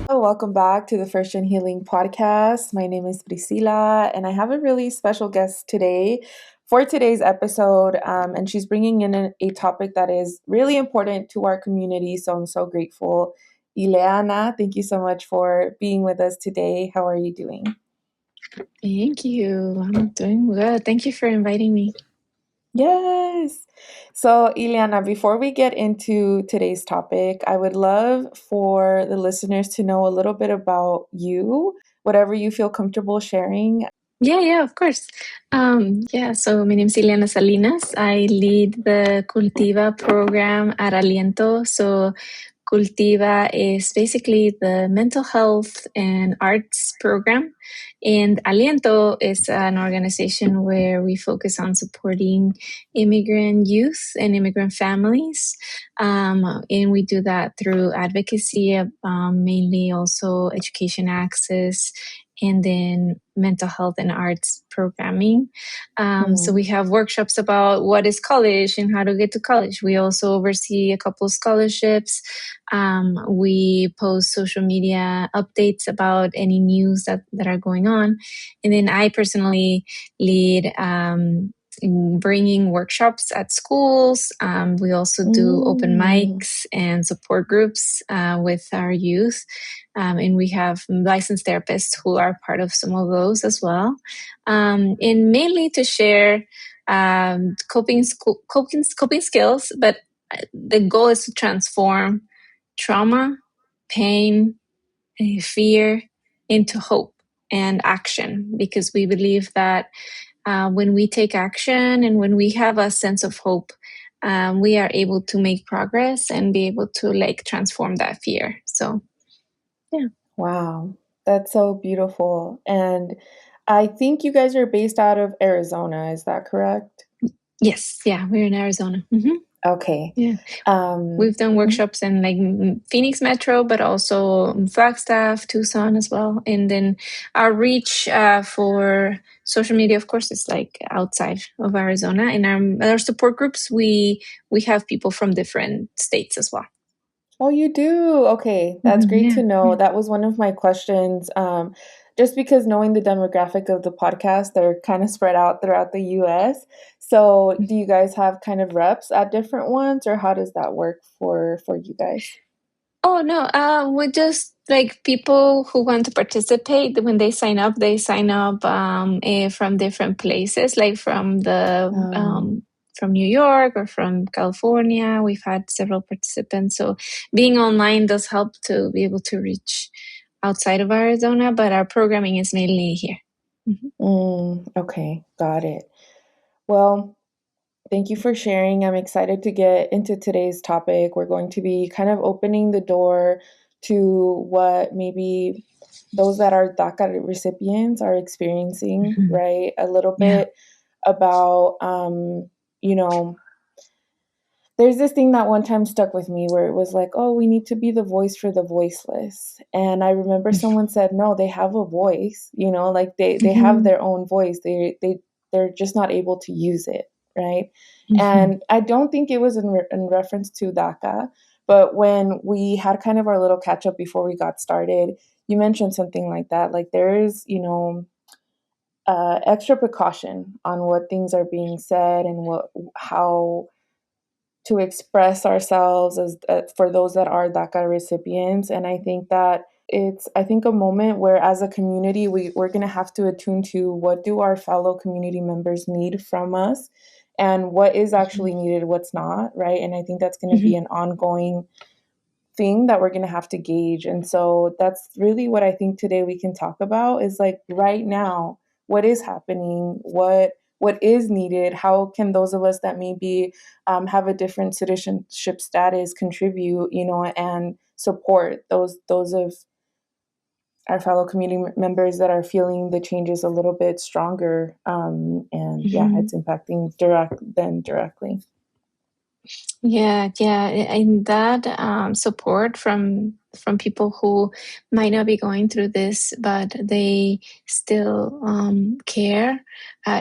Welcome back to the First Gen Healing podcast. My name is Priscila, and I have a really special guest today for today's episode. And she's bringing in a topic that is really important to our community. So I'm so grateful. Ileana, thank you so much for being with us today. How are you doing? Thank you. I'm doing good. Thank you for inviting me. Yes. So, Ileana, before we get into today's topic, I would love for the listeners to know a little bit about you, whatever you feel comfortable sharing. Yeah, of course. So my name is Ileana Salinas. I lead the Cultiva program at Aliento. So Cultiva is basically the mental health and arts program. And Aliento is an organization where we focus on supporting immigrant youth and immigrant families. And we do that through advocacy, mainly also education access, and then mental health and arts programming. So we have workshops about what is college and how to get to college. We also oversee a couple of scholarships. We post social media updates about any news that are going on. And then I personally lead bringing workshops at schools. We also do open mics and support groups with our youth. And we have licensed therapists who are part of some of those as well. And mainly to share coping skills, but the goal is to transform trauma, pain, fear into hope and action, because we believe that when we take action and when we have a sense of hope, we are able to make progress and be able to transform that fear. So, yeah. Wow, that's so beautiful. And I think you guys are based out of Arizona. Is that correct? Yes. Yeah, we're in Arizona. Mm-hmm. Okay. Yeah. We've done workshops in Phoenix Metro, but also Flagstaff, Tucson as well. And then our reach for social media, of course, is outside of Arizona. In our support groups, we have people from different states as well. Oh, you do? Okay, that's great to know. Yeah. That was one of my questions. Just because knowing the demographic of the podcast, they're kind of spread out throughout the US. So, do you guys have kind of reps at different ones, or how does that work for you guys? Oh no, we just people who want to participate. When they sign up from different places, like from New York or from California. We've had several participants, so being online does help to be able to reach outside of Arizona, but our programming is mainly here. Okay, got it. Well, thank you for sharing. I'm excited to get into today's topic. We're going to be kind of opening the door to what maybe those that are DACA recipients are experiencing, right? A little bit about, you know, there's this thing that one time stuck with me where it was like, oh, we need to be the voice for the voiceless. And I remember someone said, no, they have a voice, like they have their own voice. They're just not able to use it. Right. And I don't think it was in reference to DACA, but when we had kind of our little catch up before we got started, you mentioned something like that. Like there's, extra precaution on what things are being said and how to express ourselves as for those that are DACA recipients. And I think that it's a moment where as a community we're going to have to attune to what do our fellow community members need from us and what is actually needed, what's not, right? And I think that's going to be an ongoing thing that we're going to have to gauge. And so that's really what I think today we can talk about is like right now, what is happening, what is needed, how can those of us that maybe have a different citizenship status contribute, and support those of our fellow community members that are feeling the changes a little bit stronger. It's impacting them directly. Yeah, and that support from people who might not be going through this, but they still care,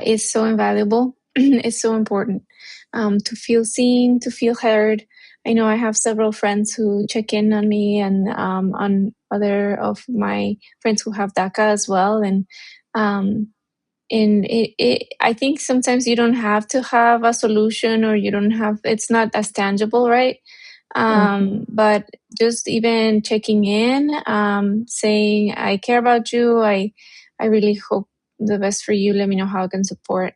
is so invaluable. It's so important to feel seen, to feel heard, I know I have several friends who check in on me and on other of my friends who have DACA as well. Um, and I think sometimes you don't have to have a solution, or you don't have, it's not as tangible, right? Mhm. But just even checking in, saying, I care about you. I really hope the best for you. Let me know how I can support.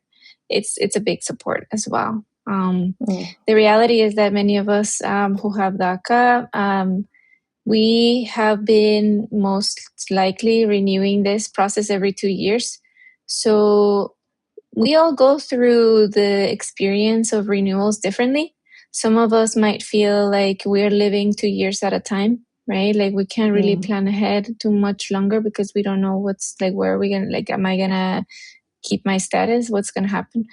It's a big support as well. Mm. The reality is that many of us who have DACA, we have been most likely renewing this process every 2 years. So we all go through the experience of renewals differently. Some of us might feel like we're living 2 years at a time, right? Like we can't really Mm. plan ahead too much longer because we don't know what's like, where are we going to, like, am I going to keep my status? What's going to happen?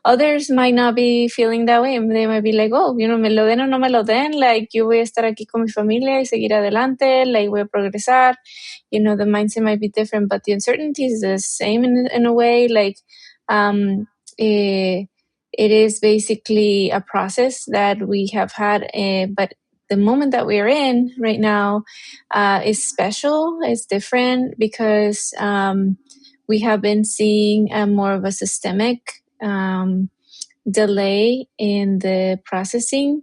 Others might not be feeling that way. They might be like, oh, me lo den o no me lo den. Like, yo voy a estar aquí con mi familia y seguir adelante. Like, voy a progresar. The mindset might be different, but the uncertainty is the same in a way. Like, um, eh, it is basically a process that we have had, but the moment that we're in right now is special. It's different because we have been seeing more of a systemic delay in the processing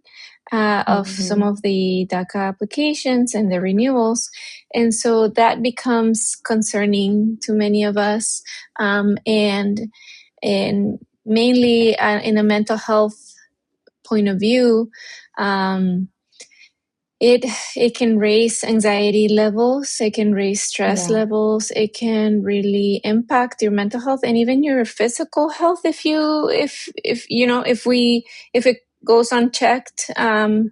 of some Mhm. of the DACA applications and the renewals. And so that becomes concerning to many of us. And mainly in a mental health point of view, um, it it can raise anxiety levels, it can raise stress Yeah. levels, it can really impact your mental health and even your physical health if it goes unchecked, and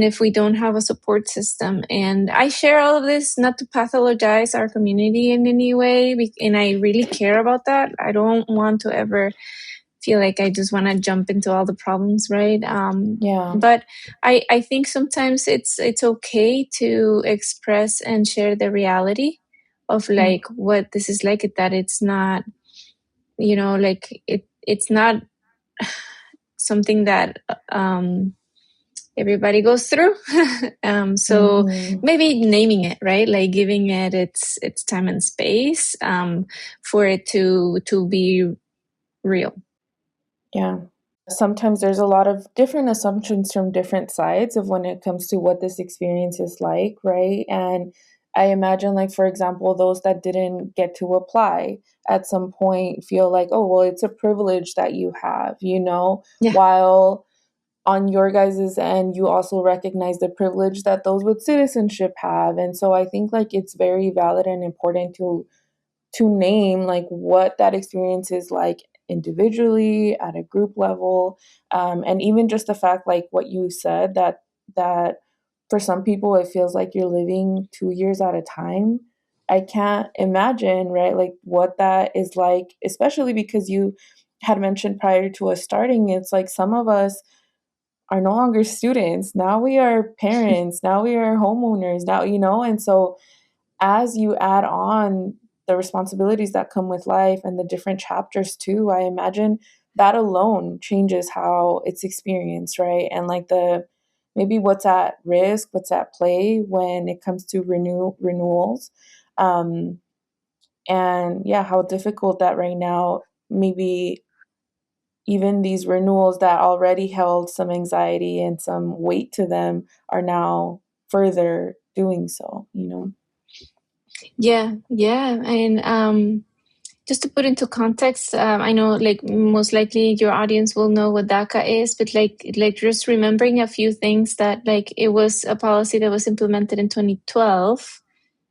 if we don't have a support system. And I share all of this not to pathologize our community in any way, and I really care about that. I don't want to ever feel like I just want to jump into all the problems, right? Yeah. But I think sometimes it's okay to express and share the reality of Mm. like what this is like. That it's not, like it's not something that everybody goes through. So Mhm. maybe naming it, right, like giving it its time and space, for it to be real. Yeah. Sometimes there's a lot of different assumptions from different sides of when it comes to what this experience is like, right? And I imagine, like, for example, those that didn't get to apply at some point feel like, oh, well, it's a privilege that you have, Yeah. while on your guys' end, you also recognize the privilege that those with citizenship have. And so I think like it's very valid and important to name like what that experience is like individually at a group level, and even just the fact like what you said that for some people it feels like you're living 2 years at a time. I can't imagine, right, like what that is like, especially because you had mentioned prior to us starting, it's like some of us are no longer students, now we are parents, now we are homeowners, now and so as you add on the responsibilities that come with life and the different chapters too, I imagine that alone changes how it's experienced, right? And like the maybe what's at risk, what's at play when it comes to renewals. Um, and yeah, how difficult that right now, maybe even these renewals that already held some anxiety and some weight to them are now further doing so. Yeah, yeah. And just to put into context, I know like most likely your audience will know what DACA is, but like just remembering a few things that like it was a policy that was implemented in 2012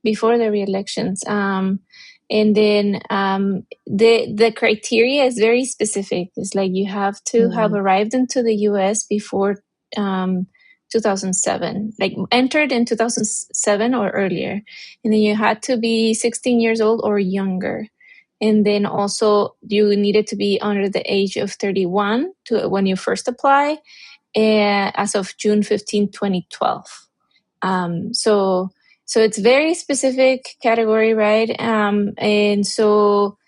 before the re-elections. And then the criteria is very specific. It's like you have to have Mm. arrived into the US before 2007, like entered in 2007 or earlier. And then you had to be 16 years old or younger. And then also you needed to be under the age of 31 to when you first apply, as of June 15, 2012. So it's very specific category, right? And so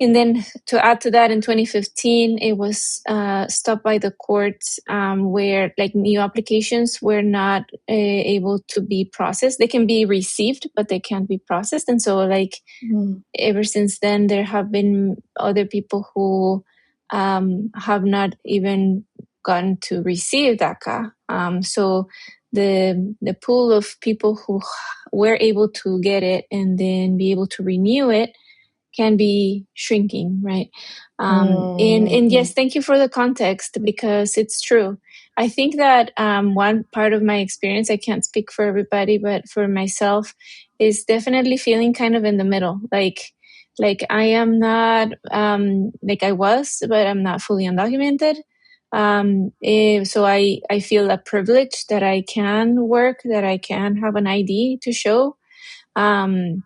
And then to add to that, in 2015, it was stopped by the courts, where like new applications were not able to be processed. They can be received, but they can't be processed. And so like Mm. ever since then, there have been other people who have not even gotten to receive DACA. So the pool of people who were able to get it and then be able to renew it can be shrinking, right? And Mm-hmm. yes, thank you for the context, because it's true. I think that one part of my experience, I can't speak for everybody, but for myself, is definitely feeling kind of in the middle. Like I am not like I was, but I'm not fully undocumented. So I feel a privilege that I can work, that I can have an ID to show. Um,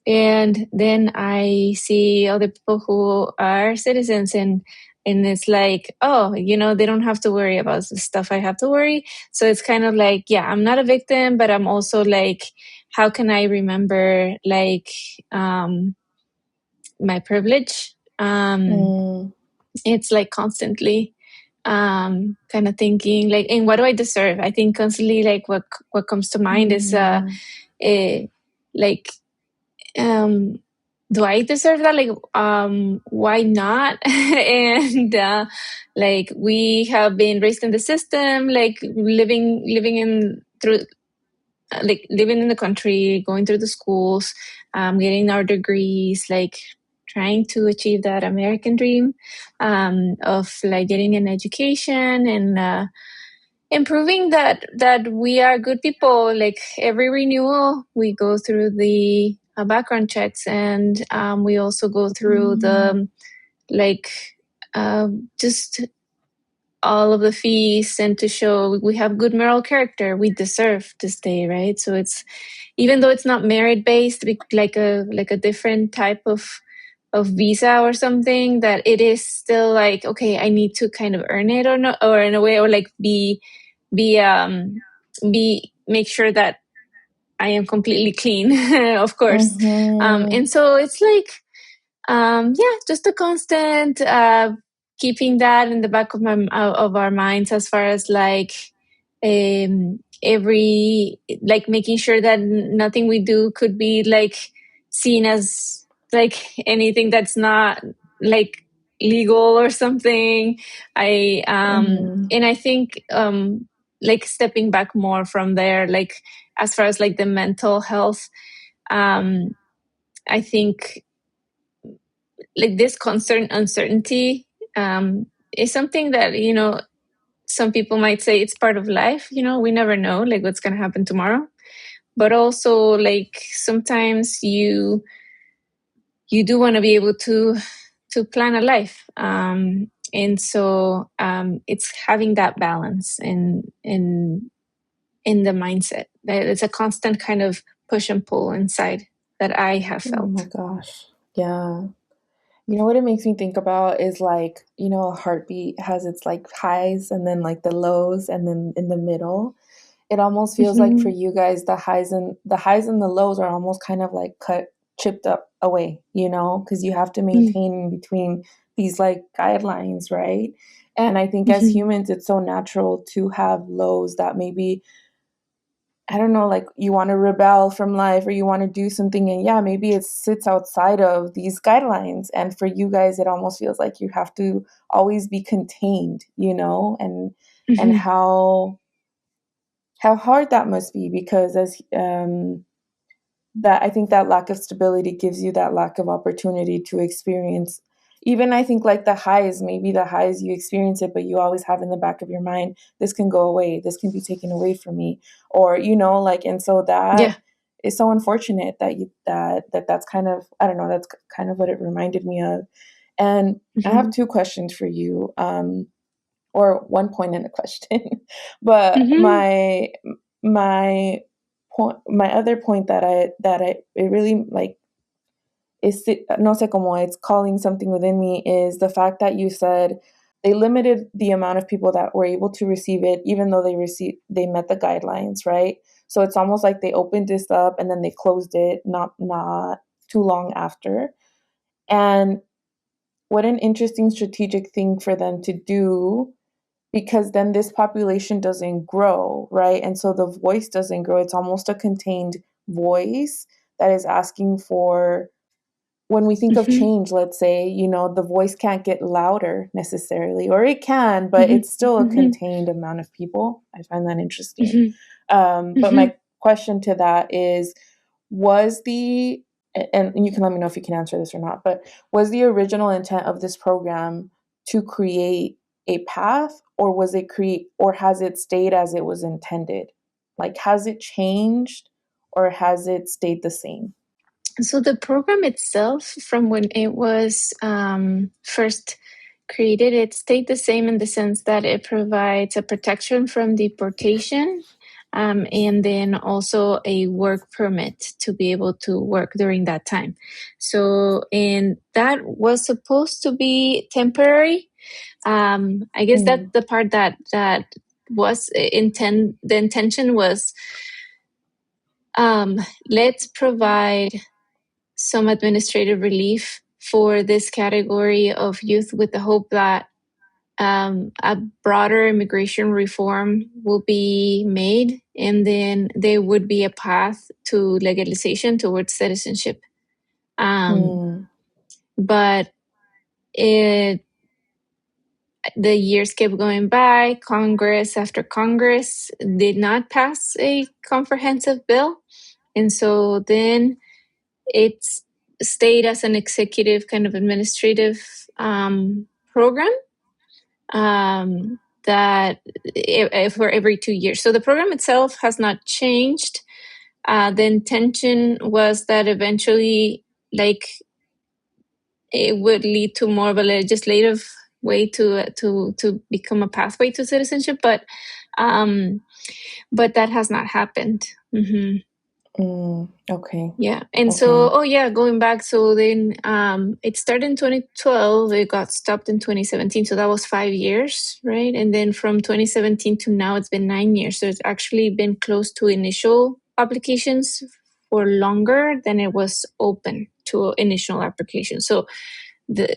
and then I see other people who are citizens, and it's like, oh, they don't have to worry about the stuff I have to worry. So it's kind of like, yeah, I'm not a victim, but I'm also like, how can I remember like my privilege? Mm. It's like constantly kind of thinking like, and what do I deserve? I think constantly like what comes to mind is Mm. eh, like um do I deserve that? Like, why not? And like we have been raised in the system, like living in through like living in the country, going through the schools, getting our degrees, like trying to achieve that American dream, of like getting an education and improving that we are good people. Like every renewal we go through the background checks, and we also go through Mm. the like just all of the fees, and to show we have good moral character, we deserve to stay, right? So it's, even though it's not merit based, like a different type of visa or something, that it is still like, okay, I need to kind of earn it, or no, or in a way, or like be make sure that I am completely clean, of course. Mm-hmm. And so it's like, yeah, just a constant keeping that in the back of our minds, as far as like every, like making sure that nothing we do could be like seen as like anything that's not like legal or something. I Mm-hmm. And I think like stepping back more from there, like as far as like the mental health, um I think like this constant uncertainty is something that, some people might say it's part of life. We never know like what's going to happen tomorrow, but also like sometimes you do want to be able to plan a life, and so it's having that balance in the mindset. It's a constant kind of push and pull inside that I have Oh my felt. gosh. Yeah. You know what it makes me think about is like, a heartbeat has its like highs and then like the lows and then in the middle. It almost feels like for Mm-hmm. you guys the highs and the lows are almost kind of like chipped up away, because you have to maintain in between these like guidelines, right? And I think as Mm-hmm. humans it's so natural to have lows that maybe, I don't know, like you want to rebel from life or you want to do something, and yeah, maybe it sits outside of these guidelines. And for you guys, it almost feels like you have to always be contained, and Mm-hmm. how hard that must be, because as that I think that lack of stability gives you that lack of opportunity to experience, even I think like the highs, maybe the highs you experience it, but you always have in the back of your mind, this can go away, this can be taken away from me, or like, and so that Yeah. is so unfortunate that that's kind of, I don't know, that's kind of what it reminded me of. And I have Mm-hmm. two questions for you, or one point and a question. But Mm-hmm. my other point that I it really like is, no sé cómo, it's calling something within me, is the fact that you said they limited the amount of people that were able to receive it, even though they met the guidelines, right? So it's almost like they opened this up and then they closed it not too long after. And what an interesting strategic thing for them to do, because then this population doesn't grow, right? And so the voice doesn't grow. It's almost a contained voice that is asking for, when we think of Mhm. change, let's say, the voice can't get louder necessarily, or it can, but Mhm. it's still a Mhm. contained amount of people. I find that interesting. Mhm. But Mhm. my question to that is, was the, and you can let me know if you can answer this or not, but was the original intent of this program to create a path, or was it create, or has it stayed as it was intended? Like, has it changed or has it stayed the same? So the program itself, from when it was first created, it stayed the same in the sense that it provides a protection from deportation, and then also a work permit to be able to work during that time. So, and that was supposed to be temporary. I guess that's Mm, the part that was intend. The intention was, um, let's provide some administrative relief for this category of youth with the hope that a broader immigration reform will be made, and then there would be a path to legalization towards citizenship. Um, mm, but it, the years kept going by. Congress after Congress did not pass a comprehensive bill. And so then it's stayed as an executive kind of administrative program, that for every 2 years. So the program itself has not changed. The intention was that eventually, like, it would lead to more of a legislative way to become a pathway to citizenship, um, but that has not happened. Mm-hmm. okay. Yeah. And so, Okay. oh yeah, going back, so then it started in 2012, it got stopped in 2017. So that was 5 years, right? And then from 2017 to now, it's been 9 years. So it's actually been close to initial applications for longer than it was open to initial applications. So the,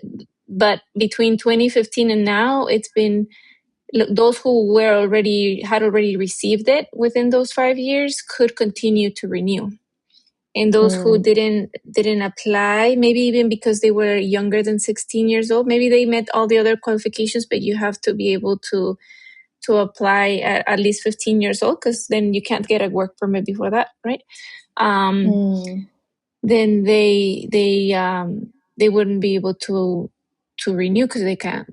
but between 2015 and now, it's been, those who had already received it within those 5 years could continue to renew, and those who Mm, didn't apply, maybe even because they were younger than 16 years old, maybe they met all the other qualifications, but you have to be able to apply at least 15 years old, because then you can't get a work permit before that, right? um, mm, then they wouldn't be able to renew, because they can't,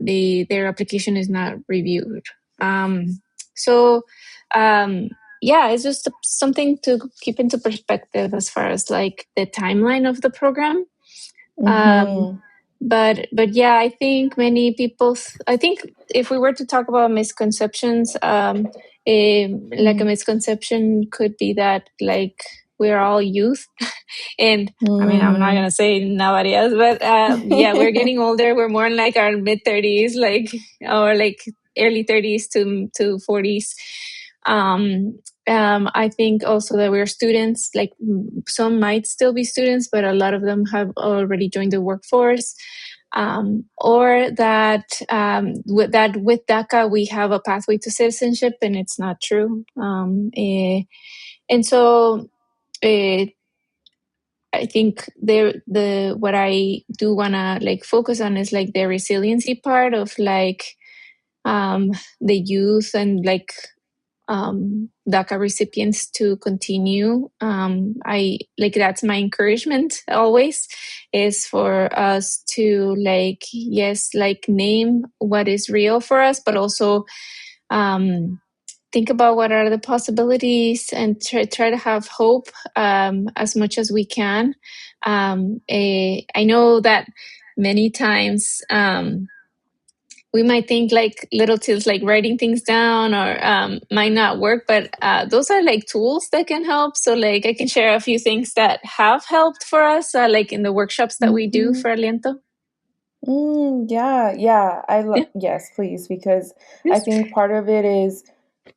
their application is not reviewed. So um yeah, it's just something to keep into perspective as far as like the timeline of the program. um mm-hmm, but yeah, I think many people, I think if we were to talk about misconceptions, like a mm, misconception could be that, like, we're all youth. And I mean, I'm not mm. gonna say nobody else, but yeah, we're getting older. We're more in like our mid 30s, like, or like early 30s to 40s. Um, I think also that we're students. Like, some might still be students, but a lot of them have already joined the workforce. Or that with DACA we have a pathway to citizenship, and it's not true. And so. Uh, I think the what I do wanna like focus on is like the resiliency part of like um the youth, and like DACA recipients to continue. I like, that's my encouragement always, is for us to, like, yes, like, name what is real for us, but also um think about what are the possibilities, and try to have hope as much as we can. I know that many times we might think like little tips, like writing things down, or might not work, but those are like tools that can help. So like, I can share a few things that have helped for us, like in the workshops that we do Mm-hmm. for Aliento. Yeah, yeah. Yeah. Yes, please, because I Yes. think part of it is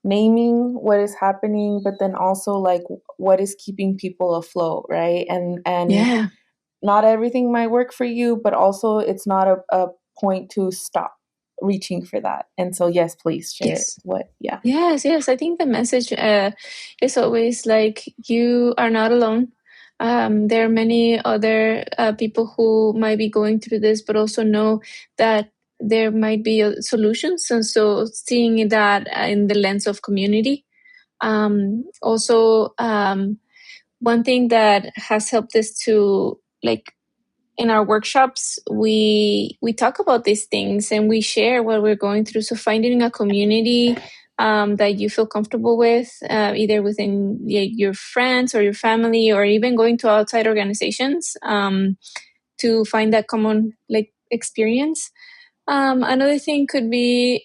naming what is happening, but then also like what is keeping people afloat, right? And Yeah. not everything might work for you, but also it's not a point to stop reaching for that. And so, yes, please share Yes. what, yeah. Yes, yes. I think the message is always like you are not alone. There are many other people who might be going through this, but also know that there might be solutions. And so seeing that in the lens of community. Also, one thing that has helped us to like in our workshops we talk about these things and we share what we're going through, so finding a community that you feel comfortable with, either within your friends or your family, or even going to outside organizations to find that common like experience. Another thing could be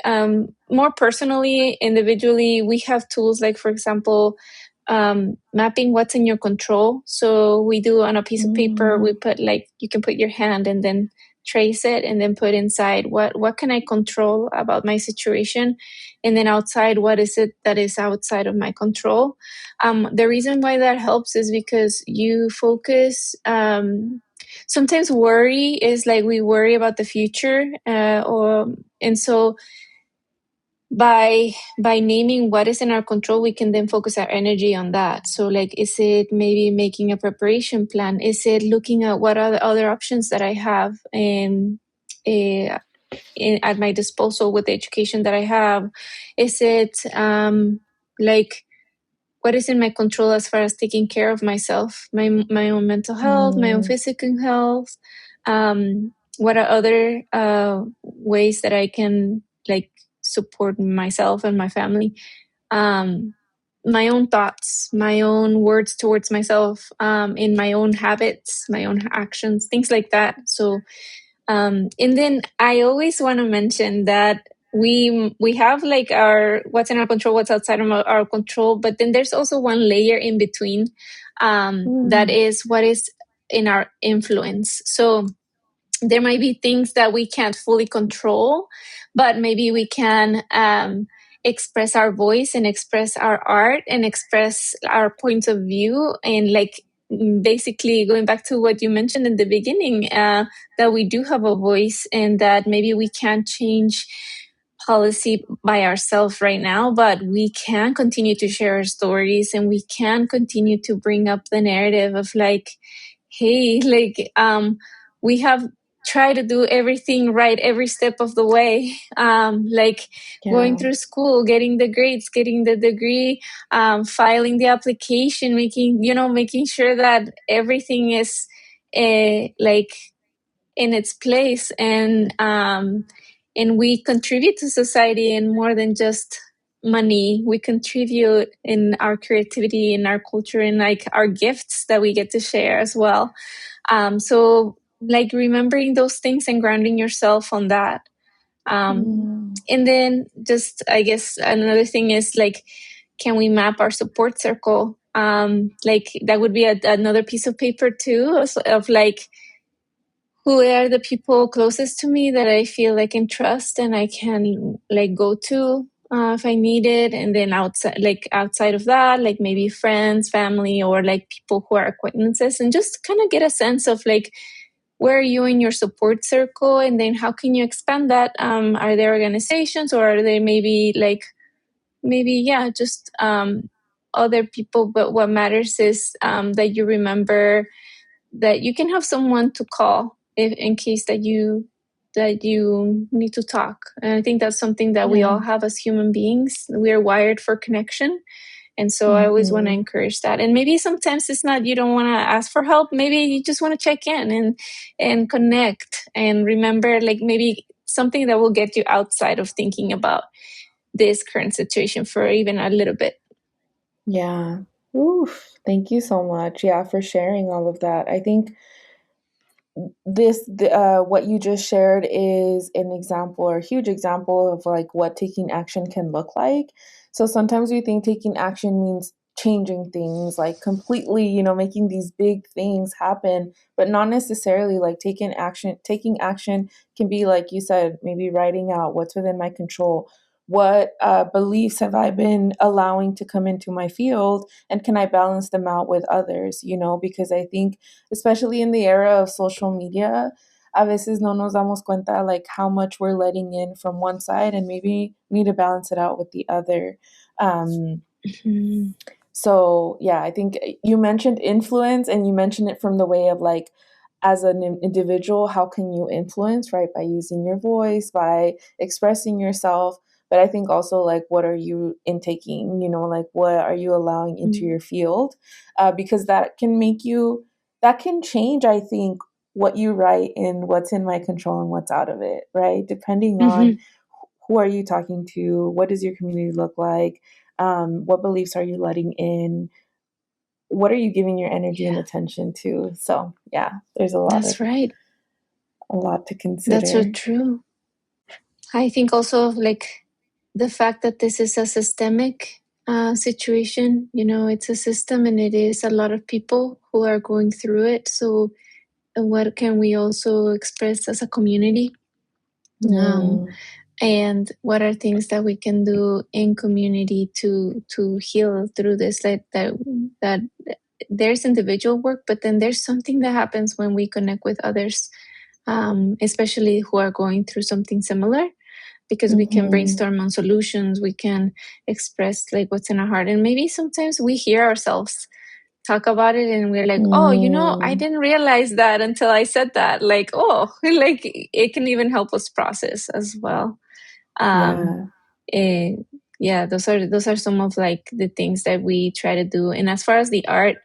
more personally, individually, we have tools like, for example, mapping what's in your control. So we do on a piece of paper, we Mm, put like, you can put your hand and then trace it and then put inside what can I control about my situation? And then outside, what is it that is outside of my control? The reason why that helps is because you focus. Sometimes worry is like we worry about the future, or and so by naming what is in our control, we can then focus our energy on that. So like, is it maybe making a preparation plan? Is it looking at what are the other options that I have uh, at my disposal with the education that I have? Is it like, what is in my control as far as taking care of myself, my own mental health, my own mm, physical health? What are other ways that I can like support myself and my family? um, my own thoughts, my own words towards myself, in my own habits, my own actions, things like that. So and then I always want to mention that we have like our what's in our control, what's outside of our control, but then there's also one layer in between, that mm, is what is in our influence. So there might be things that we can't fully control, but maybe we can express our voice and express our art and express our points of view. And like, basically going back to what you mentioned in the beginning, that we do have a voice and that maybe we can't change policy by ourselves right now, but we can continue to share our stories and we can continue to bring up the narrative of like, hey, like we have tried to do everything right every step of the way, like going yeah. through school, getting the grades, getting the degree, filing the application, making sure that everything is like in its place, and we contribute to society in more than just money. We contribute in our creativity, in our culture, and like our gifts that we get to share as well. So like remembering those things and grounding yourself on that. Mm, And then just, I guess another thing is like, can we map our support circle? Like that would be another piece of paper too, of like, who are the people closest to me that I feel I can trust and I can like go to if I need it. And then outside of that, like maybe friends, family, or like people who are acquaintances, and just kind of get a sense of like, where are you in your support circle, and then how can you expand that? Are there organizations, or are they maybe yeah, just other people? But what matters is that you remember that you can have someone to call if, in case that you need to talk. And I think that's something that we all yeah. have as human beings. We are wired for connection. And so I always want to Mm-hmm. encourage that. And maybe sometimes it's not, you don't want to ask for help. Maybe you just want to check in and connect and remember, like maybe something that will get you outside of thinking about this current situation for even a little bit. Yeah. Oof. Thank you so much. Yeah, for sharing all of that. I think what you just shared is an example or a huge example of like what taking action can look like. So sometimes we think taking action means changing things like completely, making these big things happen, but not necessarily. Like taking action can be, like you said, maybe writing out what's within my control, what beliefs have I been allowing to come into my field, and can I balance them out with others, because I think, especially in the era of social media, a veces no nos damos cuenta like how much we're letting in from one side, and maybe need to balance it out with the other. Mhm. So yeah, I think you mentioned influence, and you mentioned it from the way of like, as an individual, how can you influence, right? By using your voice, by expressing yourself. But I think also like, what are you intaking? Like, what are you allowing into Mm. your field? Because that can change, I think, what you write and what's in my control and what's out of it, right? Depending on Mhm. who are you talking to, what does your community look like, what beliefs are you letting in, what are you giving your energy and Yeah, attention to. So yeah, there's that's right. a lot to That's so consider. true. I think also like the fact that this is a systemic situation, it's a system and it is a lot of people who are going through it. So, what can we also express as a community? Um, Mm, and what are things that we can do in community to heal through this? That there's individual work, but then there's something that happens when we connect with others, especially who are going through something similar, because we can mm-hmm, brainstorm on solutions, we can express like what's in our heart, and maybe sometimes we hear ourselves talk about it and we're like, oh, I mm, didn't realize that until I said that. Like, oh, like it can even help us process as well. um yeah. eh, yeah, those are some of like the things that we try to do. And as far as the art,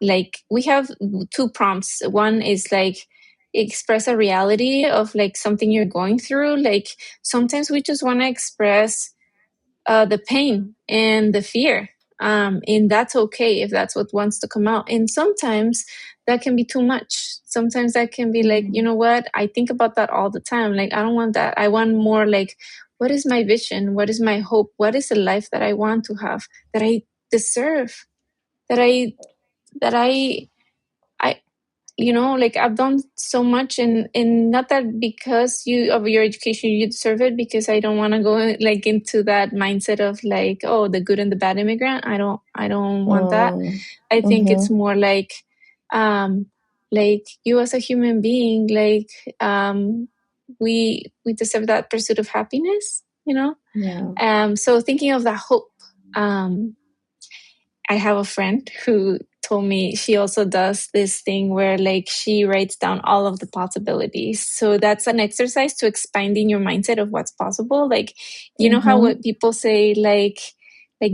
like we have two prompts. One is like express a reality of like something you're going through. Like sometimes we just want to express the pain and the fear. And that's okay if that's what wants to come out. And sometimes that can be too much. Sometimes that can be like, you Mm, know what? I think about that all the time. Like, I don't want that. I want more like, what is my vision? What is my hope? What is the life that I want to have, that I deserve, that I like I've done so much, and not that because you of your education you deserve it, because I don't want to go like into that mindset of like, oh, the good and the bad immigrant. I don't want that. mm, I think it's mm-hmm, more um like you as a human being, like we deserve that pursuit of happiness. yeah. So thinking of that hope. um I have a friend who told me she also does this thing where like she writes down all of the possibilities. So that's an exercise to expanding your mindset of what's possible. Like, how Mm-hmm, what people say, like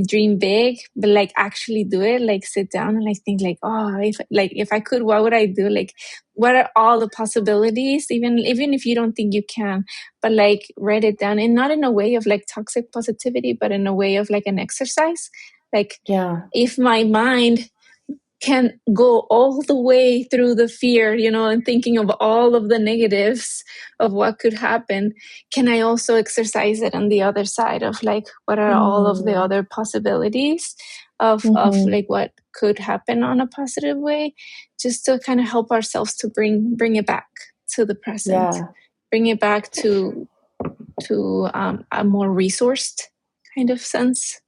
dream big, but like actually do it, like sit down and like think like, oh, if I could, what would I do? Like, what are all the possibilities? Even if you don't think you can, but like write it down, and not in a way of like toxic positivity, but in a way of like an exercise. Like, yeah. if my mind can go all the way through the fear, and thinking of all of the negatives of what could happen, can I also exercise it on the other side of like, what are all of the Mm, other possibilities of mm-hmm, like what could happen on a positive way, just to kind of help ourselves to bring it back to the present, yeah. bring it back to a more resourced kind of sense.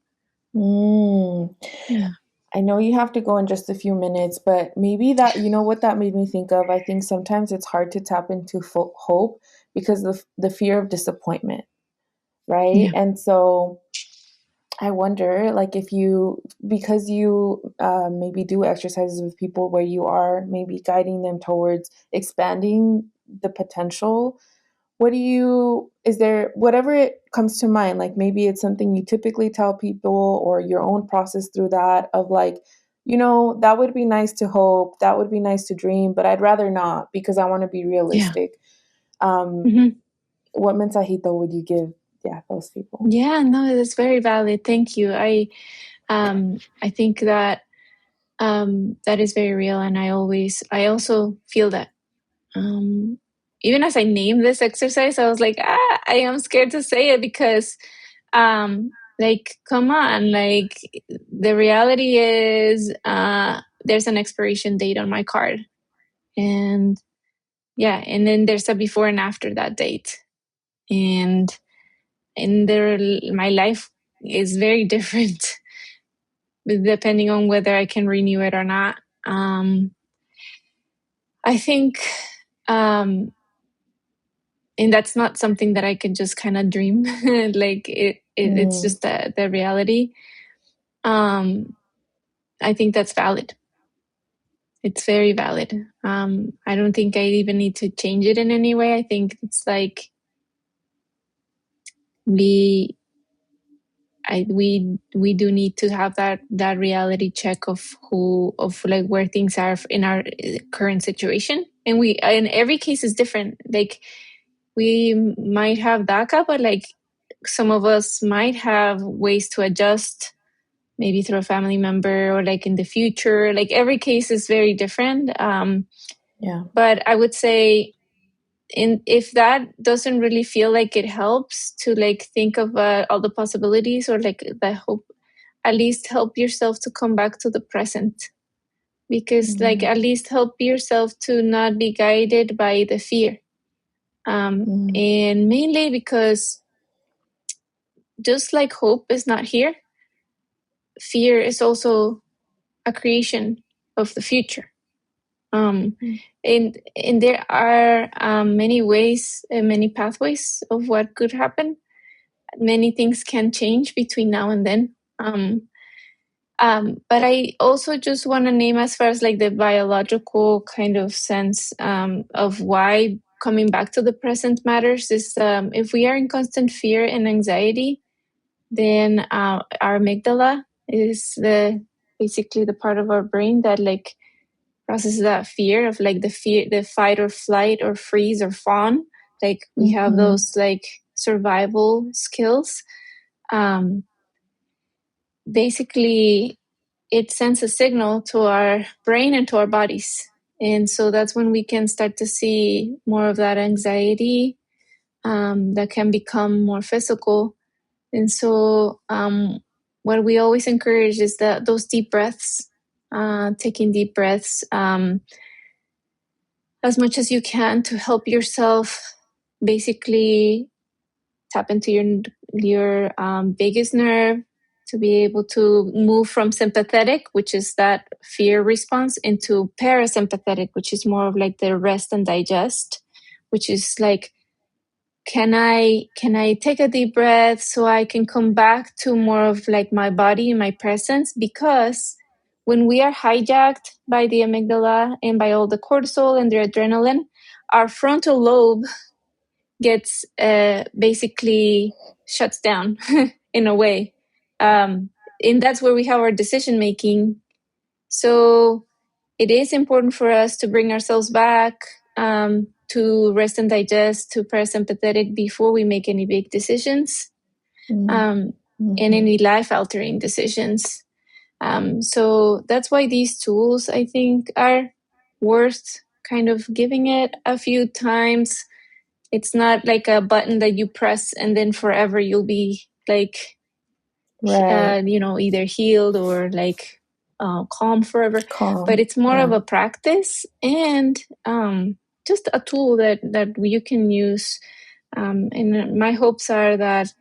Mm. Yeah. I know you have to go in just a few minutes, but maybe that, what that made me think of? I think sometimes it's hard to tap into full hope because of the fear of disappointment, right? Yeah. And so I wonder, like, if you, because you maybe do exercises with people where you are maybe guiding them towards expanding the potential, is there, whatever it comes to mind, like maybe it's something you typically tell people or your own process through that of like, that would be nice to hope, that would be nice to dream, but I'd rather not because I want to be Yeah. realistic. Um, Mhm. what mensajito would you give, yeah, those people? Yeah, no, that's very valid. Thank you. I think that that is very real, and I also feel that. Um Even as I named this exercise, I was like, I am scared to say it because like, come on, like the reality is there's an expiration date on my card. And yeah, and then there's a before and after that date. And and my life is very different depending on whether I can renew it or not. I think, and that's not something that I can just kind of dream. Like it's just the reality. I think that's valid. It's very valid. I don't think I even need to change it in any way. I think it's like we we do need to have that reality check of like where things are in our current situation, and every case is different. Like we might have DACA, but like some of us might have ways to adjust, maybe through a family member or like in the future. Like every case is very different. Yeah. But I would say, if that doesn't really feel like it helps to like think of all the possibilities or like the hope, at least help yourself to come back to the present, because like at least help yourself to not be guided by the fear. And mainly because just like hope is not here, fear is also a creation of the future. And there are many ways and many pathways of what could happen. Many things can change between now and then. But I also just want to name, as far as like the biological kind of sense of why coming back to the present matters, is if we are in constant fear and anxiety, then our amygdala is basically the part of our brain that like processes that fear of like the fight or flight or freeze or fawn. Like we have those like survival skills. Basically it sends a signal to our brain and to our bodies. And so that's when we can start to see more of that anxiety that can become more physical. And so what we always encourage is that those deep breaths, taking deep breaths as much as you can to help yourself basically tap into your biggest nerve, to be able to move from sympathetic, which is that fear response, into parasympathetic, which is more of like the rest and digest, which is like, can I take a deep breath so I can come back to more of like my body and my presence? Because when we are hijacked by the amygdala and by all the cortisol and the adrenaline, our frontal lobe gets basically shuts down in a way. And that's where we have our decision making. So it is important for us to bring ourselves back to rest and digest, to parasympathetic, before we make any big decisions and any life altering decisions. So that's why these tools, I think, are worth kind of giving it a few times. It's not like a button that you press and then forever you'll be like, Right. Either healed or like calm forever. But Calm. it's more of Yeah. a practice and just a tool that you can use. And my hopes are that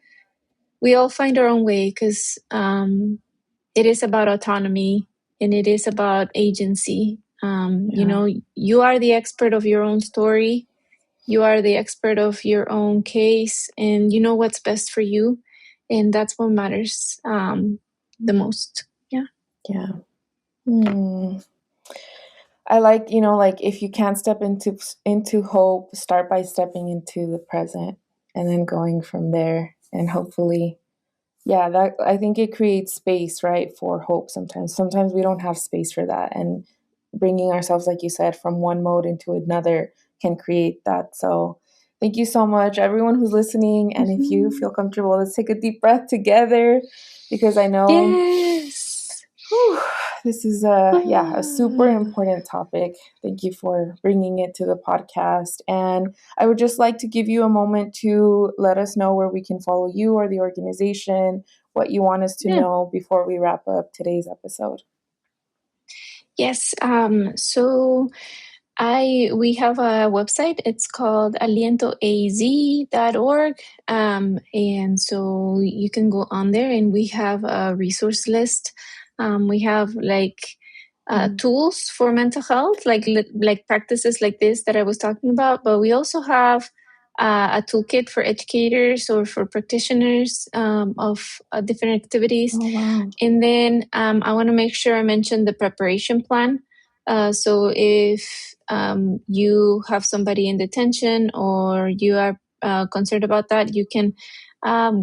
we all find our own way, because it is about autonomy and it is about agency. You are the expert of your own story. You are the expert of your own case, and you know what's best for you. And that's what matters the most. Yeah. Yeah. I like, like if you can't step into hope, start by stepping into the present and then going from there. And hopefully, yeah, that I think it creates space, right, for hope sometimes. Sometimes we don't have space for that. And bringing ourselves, like you said, from one mode into another can create that. So thank you so much, everyone who's listening. And if you feel comfortable, let's take a deep breath together, because I know Yes. this is a super important topic. Thank you for bringing it to the podcast. And I would just like to give you a moment to let us know where we can follow you or the organization, what you want us to Yeah. know before we wrap up today's episode. Yes. So We have a website. It's called alientoaz.org. And so you can go on there, and we have a resource list. We have tools for mental health, like practices like this that I was talking about. But we also have a toolkit for educators or for practitioners of different activities. Oh, wow. And then I want to make sure I mention the preparation plan. So if you have somebody in detention or you are concerned about that, you can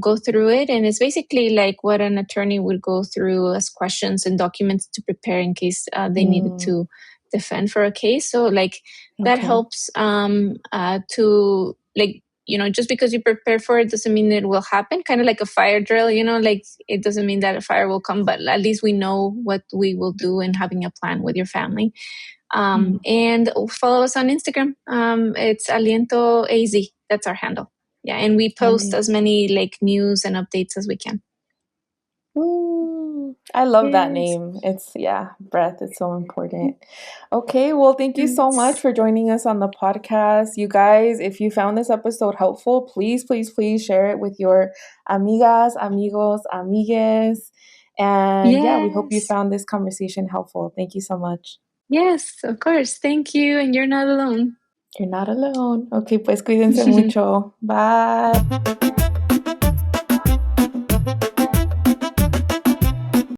go through it. And it's basically like what an attorney would go through as questions and documents to prepare in case they needed to defend for a case. So that Okay. helps to just because you prepare for it doesn't mean it will happen. Kind of like a fire drill, it doesn't mean that a fire will come, but at least we know what we will do and having a plan with your family. And follow us on Instagram. It's Aliento AZ. That's our handle. Yeah, and we post as many news and updates as we can. I love that Yes. name. Breath is so important. Okay, well, thank you so much for joining us on the podcast. You guys, if you found this episode helpful, please, please, please share it with your amigas, amigos, amigues. And we hope you Yes. found this conversation helpful. Thank you so much. Yes, of course. Thank you. And you're not alone. You're not alone. Okay, pues cuídense mucho. Bye.